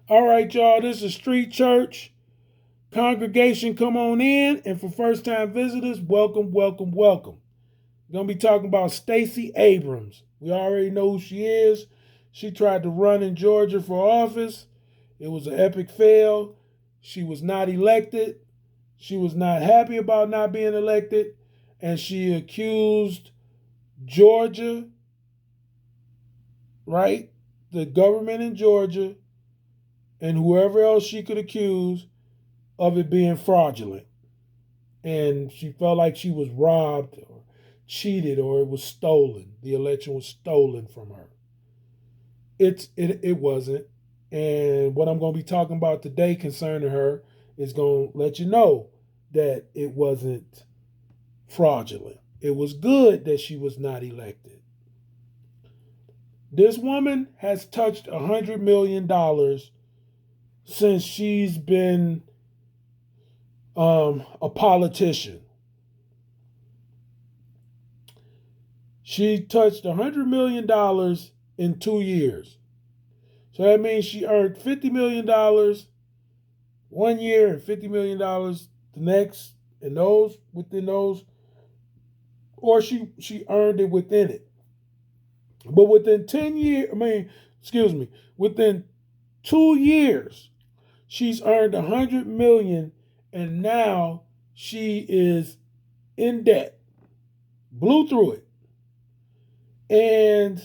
All right, y'all, this is Street Church. Congregation, come on in. And for first time visitors, welcome, welcome, welcome. We're going to be talking about Stacey Abrams. We already know who she is. She tried to run in Georgia for office. It was an epic fail. She was not elected. She was not happy about not being elected. And she accused Georgia, right? The government in Georgia and whoever else she could accuse of it being fraudulent. And she felt like she was robbed or cheated or it was stolen. The election was stolen from her. It wasn't. And what I'm going to be talking about today concerning her is going to let you know that it wasn't fraudulent. It was good that she was not elected. This woman has touched $100 million since she's been a politician. She touched $100 million in 2 years. So that means she earned $50 million one year and $50 million the next, and those within those, or she earned it within it. But within 10 years, within 2 years, she's earned $100 million, and now she is in debt. Blew through it. And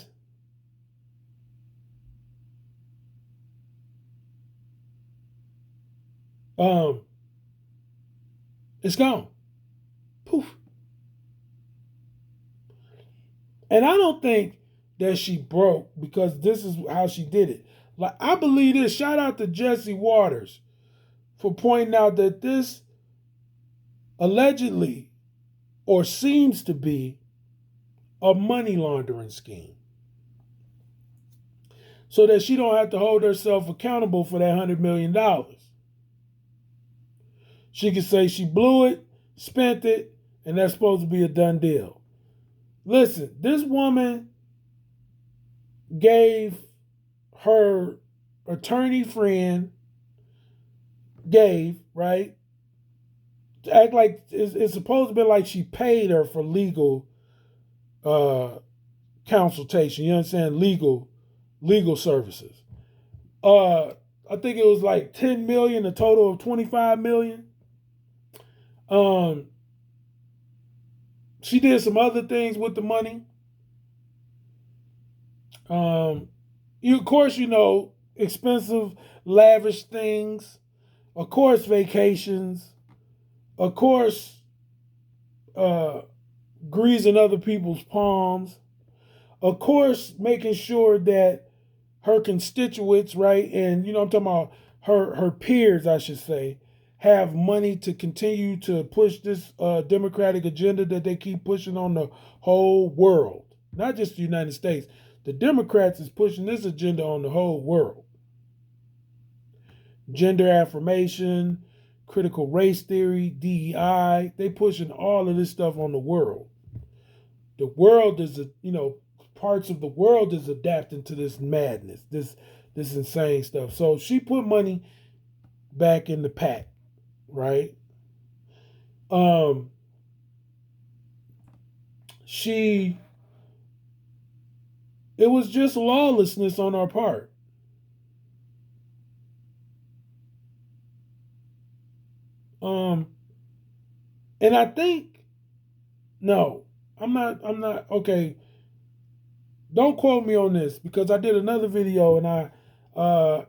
um it's gone. Poof. And I don't think that she broke because this is how she did it. Like, I believe this. Shout out to Jesse Waters for pointing out that this allegedly or seems to be a money laundering scheme. So that she don't have to hold herself accountable for that $100 million. She can say she blew it, spent it, and that's supposed to be a done deal. Listen, this woman gave her attorney friend, right? To act like it's supposed to be like she paid her for legal uh, consultation. You understand? Legal services. I think it was like 10 million, a total of 25 million. Um, she did some other things with the money. Um, of course, expensive, lavish things. Of course, vacations. Of course, uh, greasing other people's palms. Of course, making sure that her constituents, right, and I'm talking about her peers, I should say, have money to continue to push this democratic agenda that they keep pushing on the whole world, not just the United States. The Democrats is pushing this agenda on the whole world. Gender affirmation, critical race theory, DEI, they pushing all of this stuff on the world. The world is, parts of the world is adapting to this madness, this insane stuff. So she put money back in the pack, right? Um, she, it was just lawlessness on our part. Um, and I think, no, I'm not, okay. Don't quote me on this because I did another video and uh,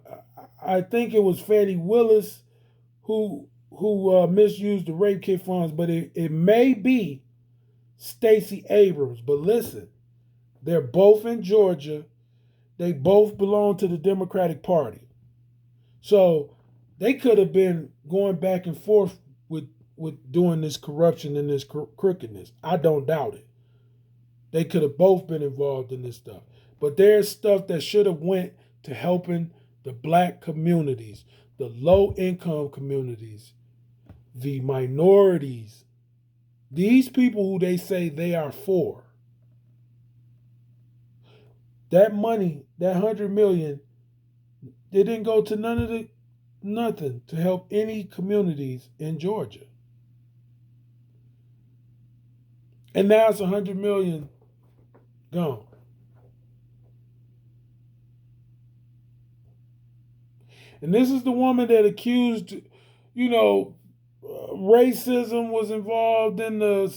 I think it was Fannie Willis who misused the rape kit funds, but it may be Stacey Abrams. But listen, they're both in Georgia. They both belong to the Democratic Party. So they could have been going back and forth with doing this corruption and this crookedness. I don't doubt it. They could have both been involved in this stuff. But there's stuff that should have went to helping the black communities, the low income communities, the minorities, these people who they say they are for. That money, that 100 million, They didn't go to nothing to help any communities in Georgia. And now it's 100 million gone. And this is the woman that accused, racism was involved in the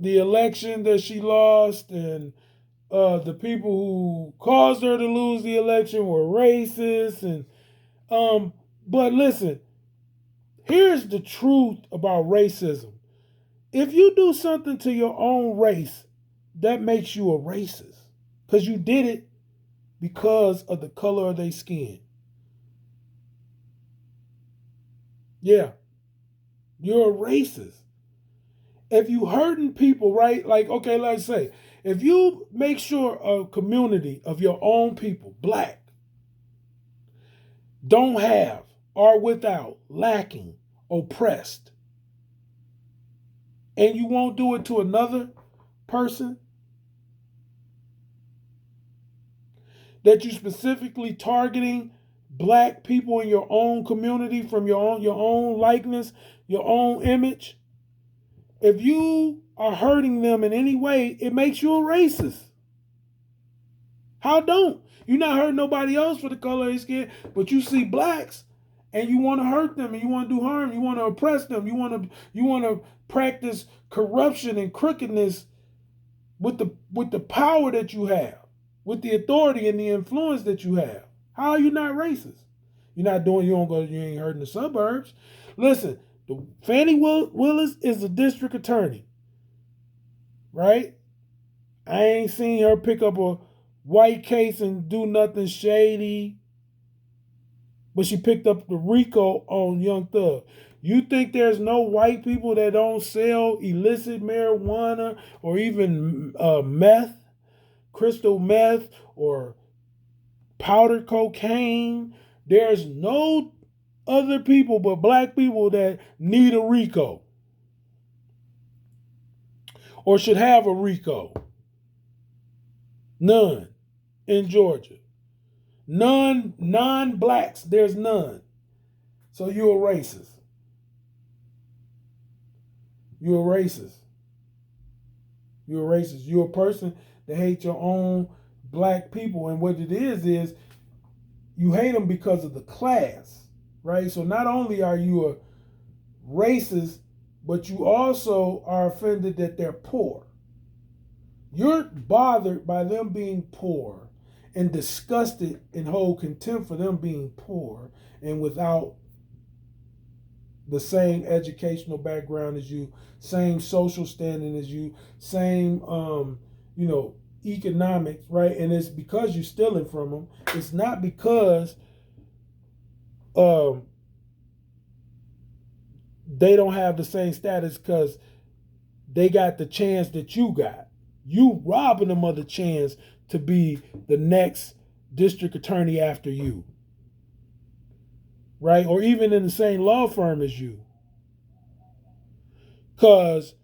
election that she lost, and the people who caused her to lose the election were racist. And but listen, here's the truth about racism. If you do something to your own race, that makes you a racist because you did it because of the color of their skin. Yeah, you're a racist. If you hurting people, right? Like, okay, let's say, if you make sure a community of your own people, black, don't have, are without, lacking, oppressed, and you won't do it to another person, that you specifically targeting black people in your own community from your own likeness, your own image, if you are hurting them in any way, it makes you a racist. How don't? You're not hurting nobody else for the color of their skin, but you see blacks and you want to hurt them and you want to do harm, you want to oppress them, you want to practice corruption and crookedness with the power that you have, with the authority and the influence that you have. How are you not racist? You ain't hurting the suburbs. Listen, Fannie Willis is a district attorney, right? I ain't seen her pick up a white case and do nothing shady, but she picked up the RICO on Young Thug. You think there's no white people that don't sell illicit marijuana or even meth, crystal meth, or powdered cocaine? There's no other people but black people that need a RICO or should have a RICO. None in Georgia. None, non-blacks, there's none. So you're a racist. You're a racist. You're a racist. You're a person that hates your own black people. And what it is you hate them because of the class, right? So not only are you a racist, but you also are offended that they're poor. You're bothered by them being poor and disgusted and hold contempt for them being poor and without the same educational background as you, same social standing as you, same economics, right? And it's because you're stealing from them. It's not because they don't have the same status because they got the chance that you got. You robbing them of the chance to be the next district attorney after you, right? Or even in the same law firm as you. Because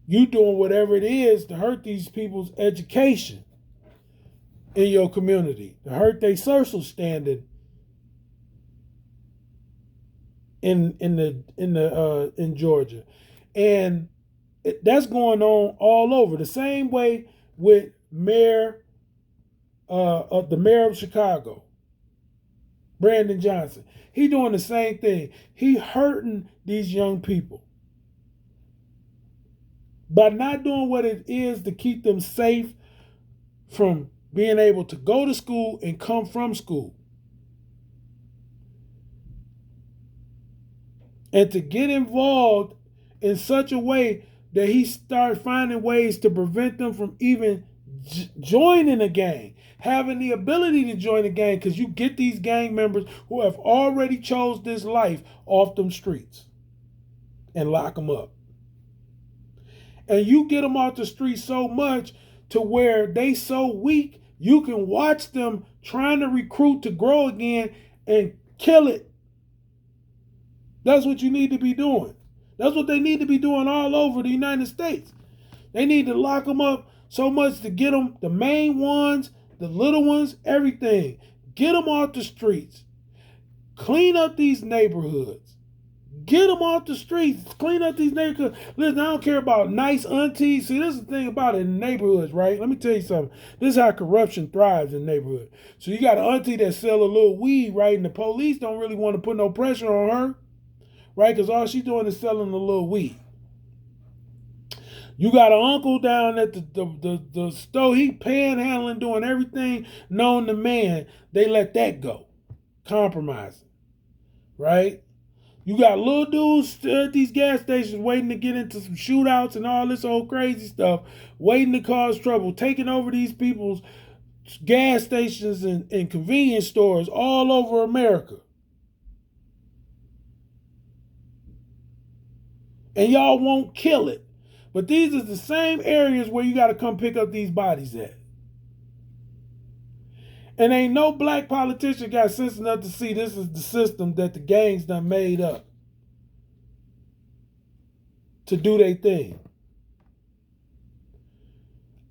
you doing whatever it is to hurt these people's education in your community, to hurt their social standing in Georgia. And that's going on all over. The same way with the mayor of Chicago, Brandon Johnson. He doing the same thing. He hurting these young people by not doing what it is to keep them safe from being able to go to school and come from school. And to get involved in such a way that he started finding ways to prevent them from even joining a gang, having the ability to join a gang, because you get these gang members who have already chose this life off them streets and lock them up. And you get them off the street so much to where they so weak, you can watch them trying to recruit to grow again and kill it. That's what you need to be doing. That's what they need to be doing all over the United States. They need to lock them up So much to get them, the main ones, the little ones, everything. Get them off the streets. Clean up these neighborhoods. Get them off the streets. Clean up these neighborhoods. Listen, I don't care about nice aunties. See, this is the thing about it in neighborhoods, right? Let me tell you something. This is how corruption thrives in neighborhoods. So you got an auntie that sell a little weed, right? And the police don't really want to put no pressure on her, right? Because all she's doing is selling a little weed. You got an uncle down at the store. He panhandling, doing everything known to man. They let that go. Compromising, right? You got little dudes at these gas stations waiting to get into some shootouts and all this old crazy stuff, waiting to cause trouble, taking over these people's gas stations and convenience stores all over America. And y'all won't kill it. But these are the same areas where you got to come pick up these bodies at. And ain't no black politician got sense enough to see this is the system that the gangs done made up to do their thing.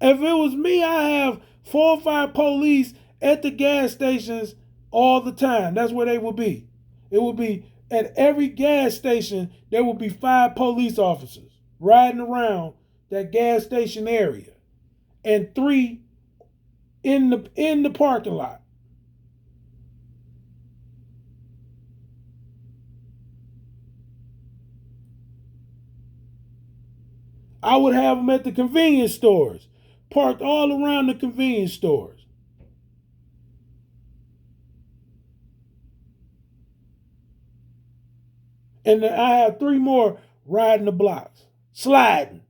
If it was me, I have 4 or 5 police at the gas stations all the time. That's where they would be. It would be at every gas station, there would be 5 police officers riding around that gas station area, and 3 in the parking lot. I would have them at the convenience stores, parked all around the convenience stores. And then I have 3 more riding the blocks, sliding.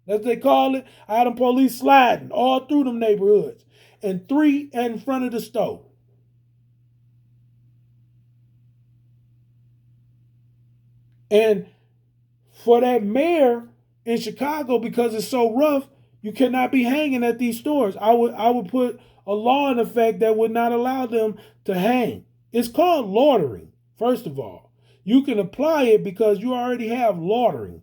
That's what they call it. I had them police sliding all through them neighborhoods, and 3 in front of the store. And for that mayor in Chicago, because it's so rough, you cannot be hanging at these stores. I would put a law in effect that would not allow them to hang. It's called loitering, first of all. You can apply it because you already have loitering.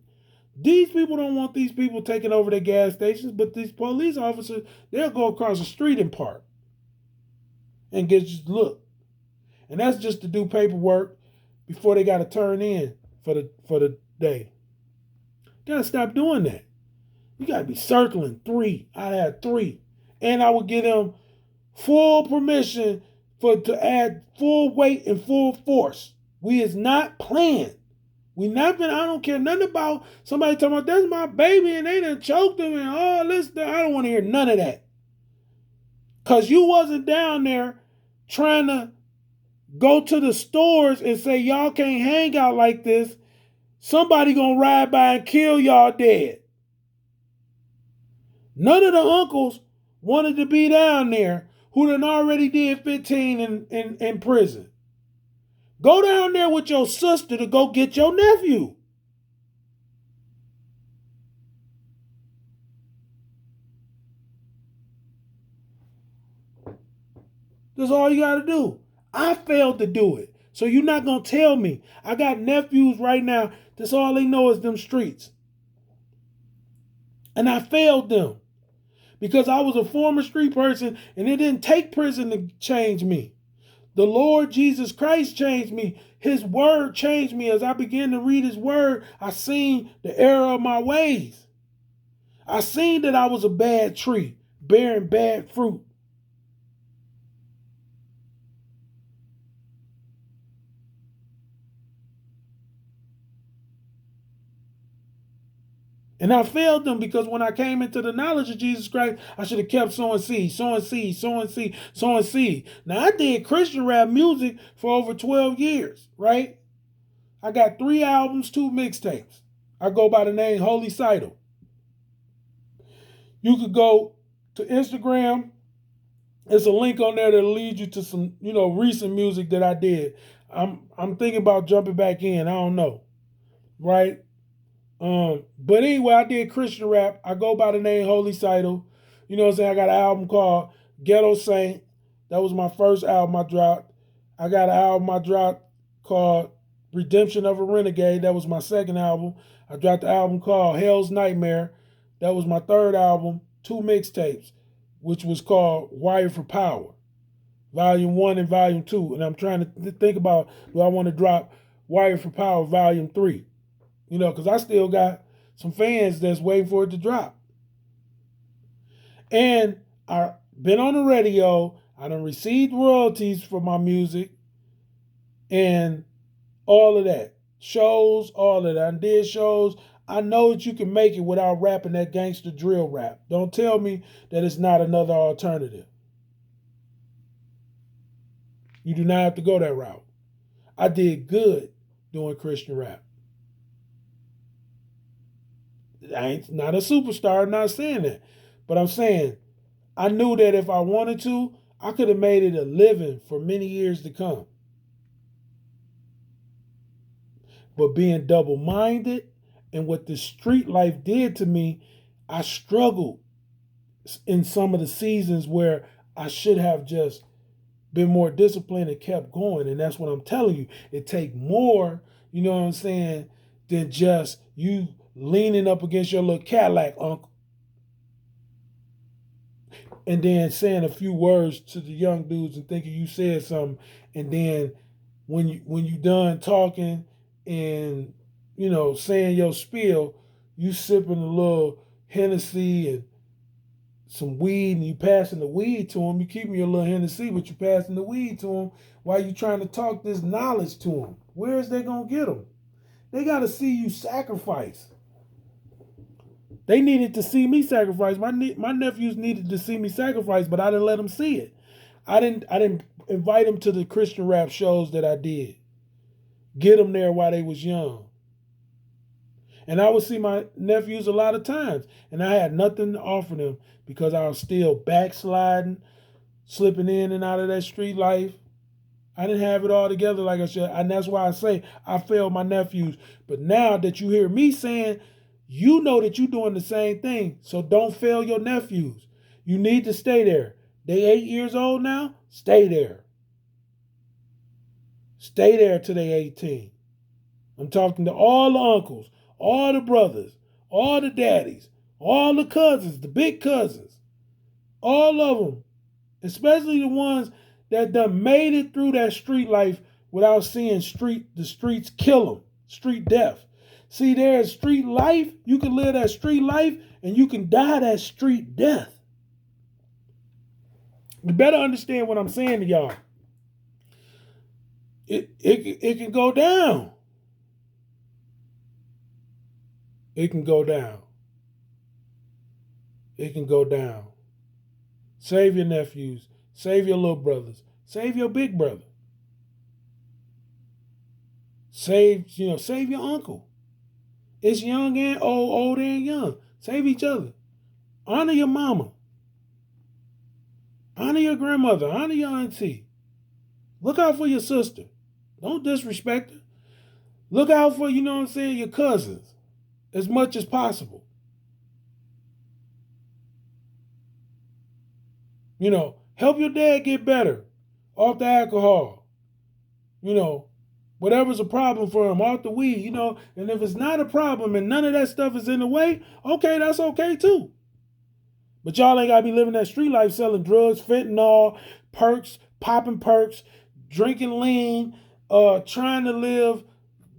These people don't want these people taking over their gas stations, but these police officers, they'll go across the street and park and get just look. And that's just to do paperwork before they got to turn in for the day. Gotta stop doing that. You gotta be circling 3. I had 3, and I would give them full permission to add full weight and full force. We is not playing. We not been. I don't care nothing about somebody talking about that's my baby and they done choked him and all this stuff. I don't want to hear none of that. Cause you wasn't down there trying to go to the stores and say y'all can't hang out like this. Somebody gonna ride by and kill y'all dead. None of the uncles wanted to be down there who done already did 15 in prison. Go down there with your sister to go get your nephew. That's all you gotta do. I failed to do it. So you're not gonna tell me. I got nephews right now, that's all they know is them streets. And I failed them. Because I was a former street person and it didn't take prison to change me. The Lord Jesus Christ changed me. His word changed me. As I began to read his word, I seen the error of my ways. I seen that I was a bad tree, bearing bad fruit. And I failed them because when I came into the knowledge of Jesus Christ, I should have kept sowing seed, sowing seed, sowing seed, sowing seed. Now, I did Christian rap music for over 12 years, right? I got 3 albums, 2 mixtapes. I go by the name Holy Seidel. You could go to Instagram. There's a link on there that'll lead you to some, recent music that I did. I'm thinking about jumping back in. I don't know, right? But anyway, I did Christian rap. I go by the name Holy Seidel. You know what I'm saying? I got an album called Ghetto Saint. That was my first album I dropped. I got an album I dropped called Redemption of a Renegade. That was my second album. I dropped the album called Hell's Nightmare. That was my third album. two mixtapes, which was called Wired for Power, Volume 1 and Volume 2. And I'm trying to think about, do I want to drop Wired for Power Volume 3? Because I still got some fans that's waiting for it to drop. And I've been on the radio. I done received royalties for my music and all of that. Shows, all of that. I did shows. I know that you can make it without rapping that gangster drill rap. Don't tell me that it's not another alternative. You do not have to go that route. I did good doing Christian rap. I ain't not a superstar, I'm not saying that. But I'm saying I knew that if I wanted to, I could have made it a living for many years to come. But being double-minded and what the street life did to me, I struggled in some of the seasons where I should have just been more disciplined and kept going. And that's what I'm telling you. It take more, you know what I'm saying, than just you leaning up against your little Cadillac, uncle, and then saying a few words to the young dudes and thinking you said something, and then when you done talking and saying your spiel, you sipping a little Hennessy and some weed, and you passing the weed to them. You keeping your little Hennessy, but you passing the weed to them while you trying to talk this knowledge to them. Where is they gonna get them? They got to see you sacrifice. They needed to see me sacrifice. My nephews needed to see me sacrifice, but I didn't let them see it. I didn't invite them to the Christian rap shows that I did. Get them there while they was young. And I would see my nephews a lot of times, and I had nothing to offer them because I was still backsliding, slipping in and out of that street life. I didn't have it all together like I should, and that's why I say I failed my nephews. But now that you hear me saying, you know that you're doing the same thing, so don't fail your nephews. You need to stay there. They 8 years old now, stay there. Stay there till they 18. I'm talking to all the uncles, all the brothers, all the daddies, all the cousins, the big cousins, all of them, especially the ones that done made it through that street life without seeing the streets kill them, street death. See, there's street life. You can live that street life and you can die that street death. You better understand what I'm saying to y'all. It can go down. It can go down. It can go down. Save your nephews. Save your little brothers. Save your big brother. Save your uncle. It's young and old, old and young. Save each other. Honor your mama. Honor your grandmother. Honor your auntie. Look out for your sister. Don't disrespect her. Look out for, your cousins as much as possible. Help your dad get better off the alcohol. Whatever's a problem for him, off the weed, and if it's not a problem and none of that stuff is in the way, okay, that's okay too. But y'all ain't gotta be living that street life selling drugs, fentanyl, perks, popping perks, drinking lean, trying to live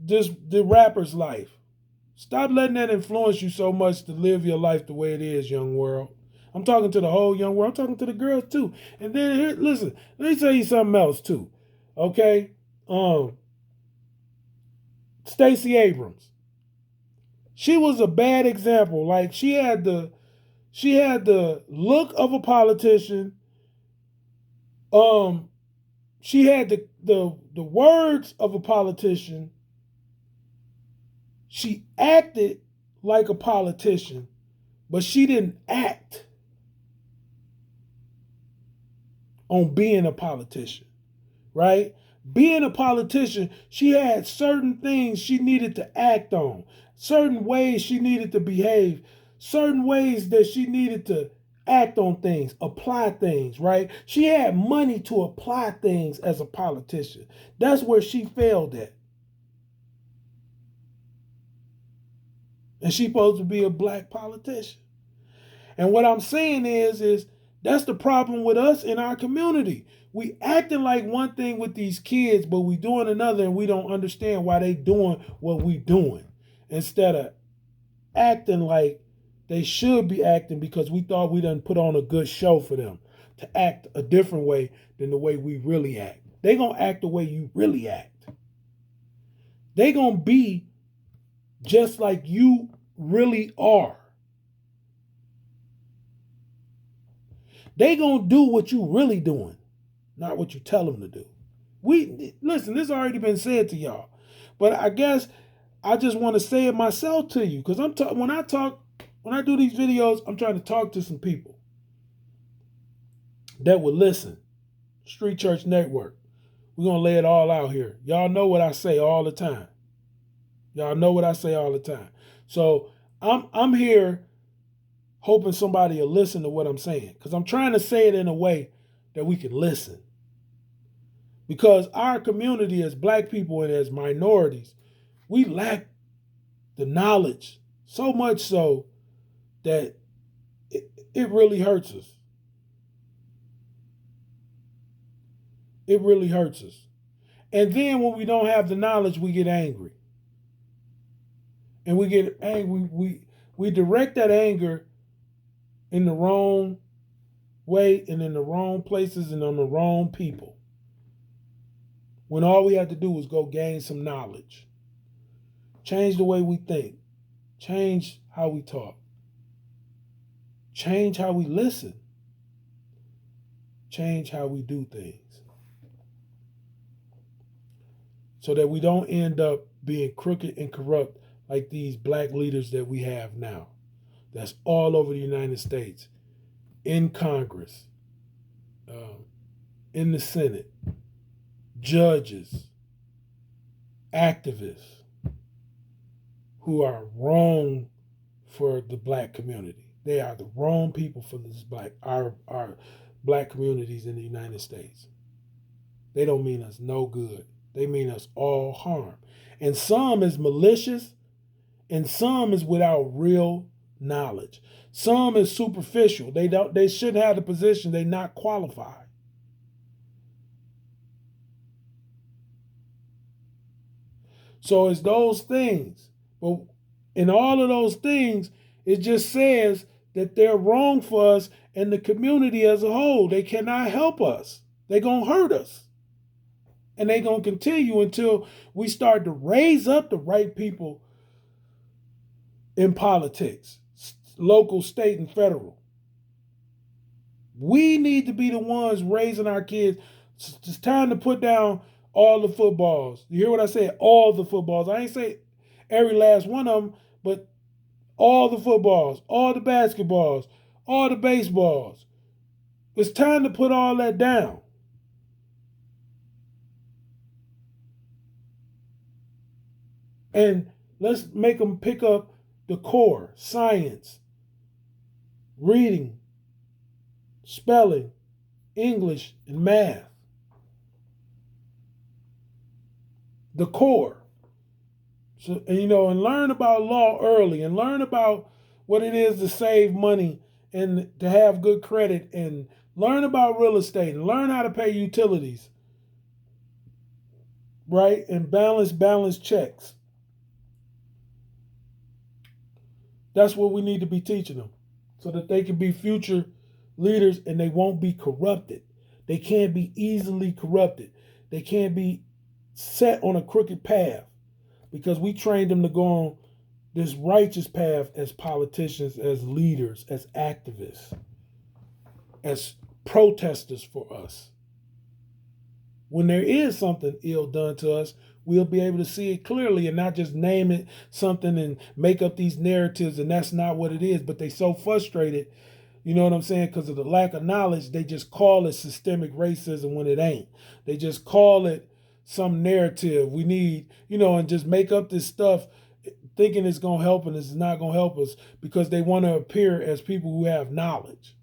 the rapper's life. Stop letting that influence you so much to live your life the way it is, young world. I'm talking to the whole young world. I'm talking to the girls too. And then here, listen, let me tell you something else too. Okay? STACY Abrams. She was a bad example. Like she had the look of a politician. She had the words of a politician. She acted like a politician, but she didn't act on being a politician, right? Being a politician, she had certain things she needed to act on, certain ways she needed to behave, certain ways that she needed to act on things, apply things, right? She had money to apply things as a politician. That's where she failed at. And she's supposed to be a black politician. And what I'm saying is that's the problem with us in our community. We acting like one thing with these kids, but we doing another, and we don't understand why they doing what we doing. Instead of acting like they should be acting because we thought we done put on a good show for them to act a different way than the way we really act. They gonna act the way you really act. They gonna be just like you really are. They gonna do what you really doing, not what you tell them to do. We listen. This already been said to y'all, but I guess I just want to say it myself to you because when I do these videos, I'm trying to talk to some people that would listen. Street Church Network. We're gonna lay it all out here. Y'all know what I say all the time. Y'all know what I say all the time. So I'm here hoping somebody will listen to what I'm saying because I'm trying to say it in a way that we can listen. Because our community as black people and as minorities, we lack the knowledge so much so that it really hurts us. It really hurts us. And then when we don't have the knowledge, we get angry. And we get angry. We direct that anger in the wrong way and in the wrong places and on the wrong people. When all we have to do is go gain some knowledge. Change the way we think. Change how we talk. Change how we listen. Change how we do things. So that we don't end up being crooked and corrupt like these black leaders that we have now. That's all over the United States, in Congress, in the Senate, judges, activists who are wrong for the black community. They are the wrong people for this our black communities in the United States. They don't mean us no good. They mean us all harm. And some is malicious, and some is without real knowledge. Some is superficial. They shouldn't have the position. They're not qualified. So it's those things. But in all of those things, it just says that they're wrong for us and the community as a whole. They cannot help us. They're going to hurt us. And they're going to continue until we start to raise up the right people in politics, local, state, and federal. We need to be the ones raising our kids. It's time to put down all the footballs. You hear what I said? All the footballs. I ain't say every last one of them, but all the footballs, all the basketballs, all the baseballs. It's time to put all that down. And let's make them pick up the core, science, reading, spelling, English, and math. The core. So, and learn about law early and learn about what it is to save money and to have good credit and learn about real estate and learn how to pay utilities, right? And balance checks. That's what we need to be teaching them so that they can be future leaders and they won't be corrupted. They can't be easily corrupted. They can't be set on a crooked path because we trained them to go on this righteous path as politicians, as leaders, as activists, as protesters for us. When there is something ill done to us, we'll be able to see it clearly and not just name it something and make up these narratives, and that's not what it is. But they so frustrated, you know what I'm saying, because of the lack of knowledge, they just call it systemic racism when it ain't. They just call it some narrative we need, and just make up this stuff thinking it's going to help and it's not going to help us because they want to appear as people who have knowledge,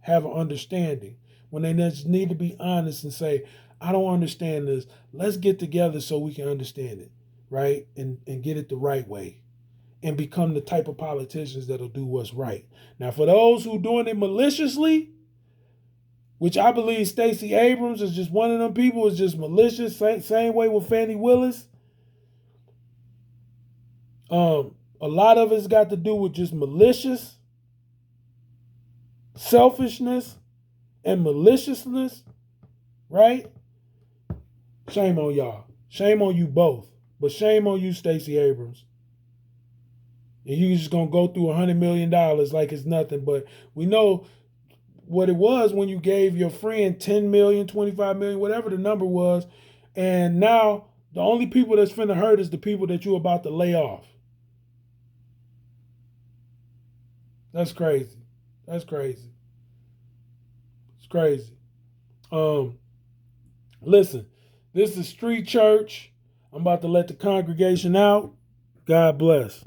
have an understanding, when they just need to be honest and say, I don't understand this. Let's get together so we can understand it, right? And get it the right way and become the type of politicians that'll do what's right. Now, for those who doing it maliciously, which I believe Stacey Abrams is just one of them people, is just malicious, same way with Fannie Willis. A lot of it's got to do with just malicious, selfishness, and maliciousness, right? Shame on y'all. Shame on you both. But shame on you, Stacey Abrams. And you just going to go through $100 million like it's nothing. But we know what it was when you gave your friend 10 million, 25 million, whatever the number was. And now the only people that's finna hurt is the people that you're about to lay off. That's crazy. That's crazy. It's crazy. Listen, this is Street Church. I'm about to let the congregation out. God bless.